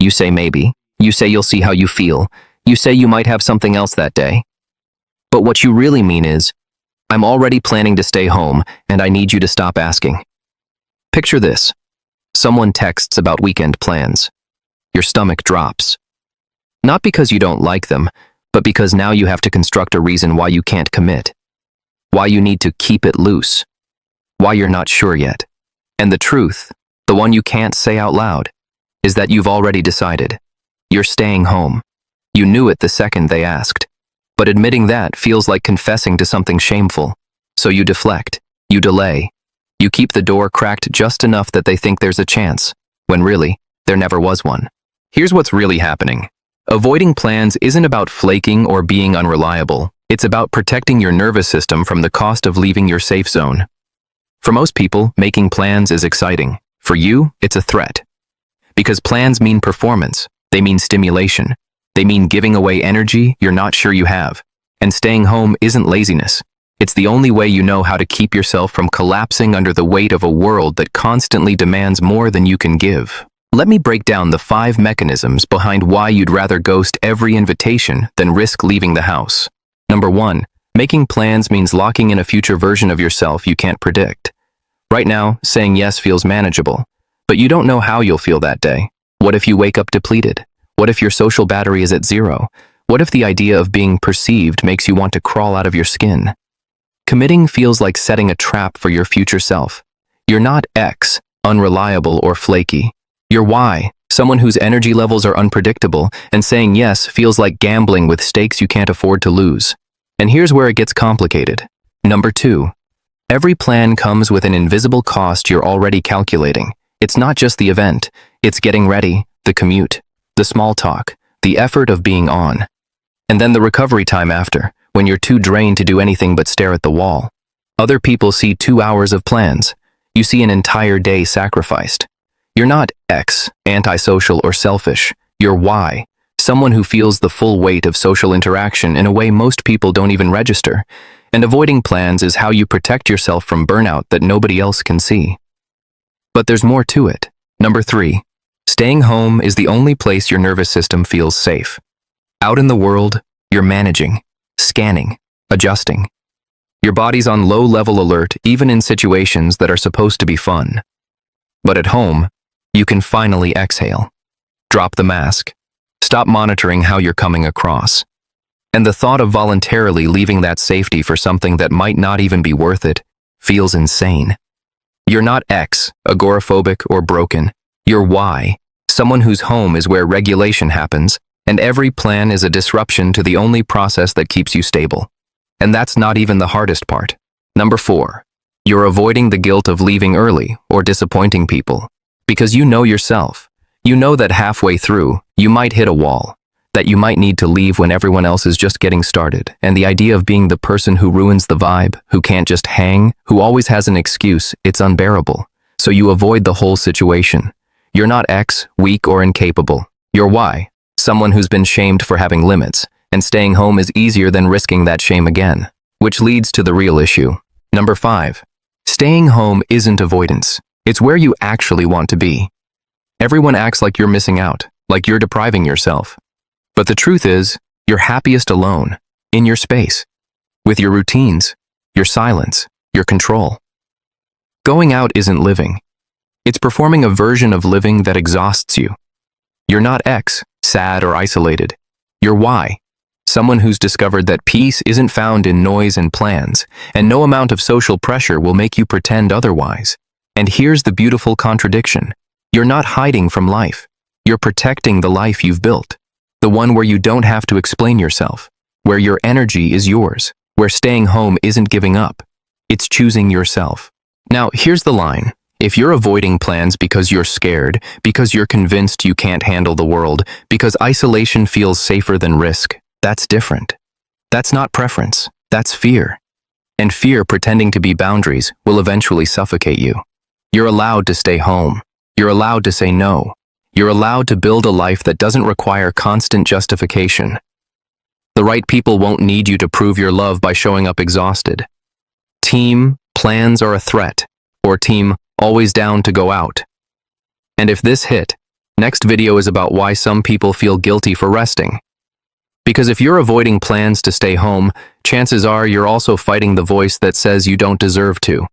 You say maybe. You say you'll see how you feel. You say you might have something else that day. But what you really mean is, I'm already planning to stay home, and I need you to stop asking. Picture this. Someone texts about weekend plans. Your stomach drops. Not because you don't like them, but because now you have to construct a reason why you can't commit. Why you need to keep it loose. Why you're not sure yet. And the truth, the one you can't say out loud, is that you've already decided. You're staying home. You knew it the second they asked. But admitting that feels like confessing to something shameful. So you deflect. You delay. You keep the door cracked just enough that they think there's a chance, when really, there never was one. Here's what's really happening. Avoiding plans isn't about flaking or being unreliable. It's about protecting your nervous system from the cost of leaving your safe zone. For most people, making plans is exciting. For you, it's a threat. Because plans mean performance. They mean stimulation. They mean giving away energy you're not sure you have. And staying home isn't laziness. It's the only way you know how to keep yourself from collapsing under the weight of a world that constantly demands more than you can give. Let me break down the 5 mechanisms behind why you'd rather ghost every invitation than risk leaving the house. Number 1. Making plans means locking in a future version of yourself you can't predict. Right now, saying yes feels manageable, but you don't know how you'll feel that day. What if you wake up depleted? What if your social battery is at 0? What if the idea of being perceived makes you want to crawl out of your skin? Committing feels like setting a trap for your future self. You're not X, unreliable or flaky. You're Y, someone whose energy levels are unpredictable, and saying yes feels like gambling with stakes you can't afford to lose. And here's where it gets complicated. Number 2. Every plan comes with an invisible cost you're already calculating. It's not just the event, it's getting ready, the commute, the small talk, the effort of being on. And then the recovery time after, when you're too drained to do anything but stare at the wall. Other people see 2 hours of plans. You see an entire day sacrificed. You're not X, antisocial or selfish. You're Y, someone who feels the full weight of social interaction in a way most people don't even register. And avoiding plans is how you protect yourself from burnout that nobody else can see. But there's more to it. Number 3. Staying home is the only place your nervous system feels safe. Out in the world, you're managing, scanning, adjusting. Your body's on low-level alert even in situations that are supposed to be fun. But at home, you can finally exhale. Drop the mask. Stop monitoring how you're coming across. And the thought of voluntarily leaving that safety for something that might not even be worth it feels insane. You're not X, agoraphobic or broken. You're Y, someone whose home is where regulation happens, and every plan is a disruption to the only process that keeps you stable. And that's not even the hardest part. Number 4. You're avoiding the guilt of leaving early or disappointing people. Because you know yourself. You know that halfway through, you might hit a wall. That you might need to leave when everyone else is just getting started. And the idea of being the person who ruins the vibe, who can't just hang, who always has an excuse, it's unbearable. So you avoid the whole situation. You're not X, weak or incapable. You're Y, someone who's been shamed for having limits, and staying home is easier than risking that shame again. Which leads to the real issue. Number 5. Staying home isn't avoidance. It's where you actually want to be. Everyone acts like you're missing out, like you're depriving yourself. But the truth is, you're happiest alone, in your space, with your routines, your silence, your control. Going out isn't living. It's performing a version of living that exhausts you. You're not X, sad or isolated. You're Y, someone who's discovered that peace isn't found in noise and plans, and no amount of social pressure will make you pretend otherwise. And here's the beautiful contradiction. You're not hiding from life. You're protecting the life you've built. The one where you don't have to explain yourself, where your energy is yours, where staying home isn't giving up. It's choosing yourself. Now, here's the line. If you're avoiding plans because you're scared, because you're convinced you can't handle the world, because isolation feels safer than risk, that's different. That's not preference. That's fear. And fear pretending to be boundaries will eventually suffocate you. You're allowed to stay home. You're allowed to say no. You're allowed to build a life that doesn't require constant justification. The right people won't need you to prove your love by showing up exhausted. Team, plans are a threat. Or team, always down to go out. And if this hit, Next video is about why some people feel guilty for resting. Because if you're avoiding plans to stay home, chances are you're also fighting the voice that says you don't deserve to.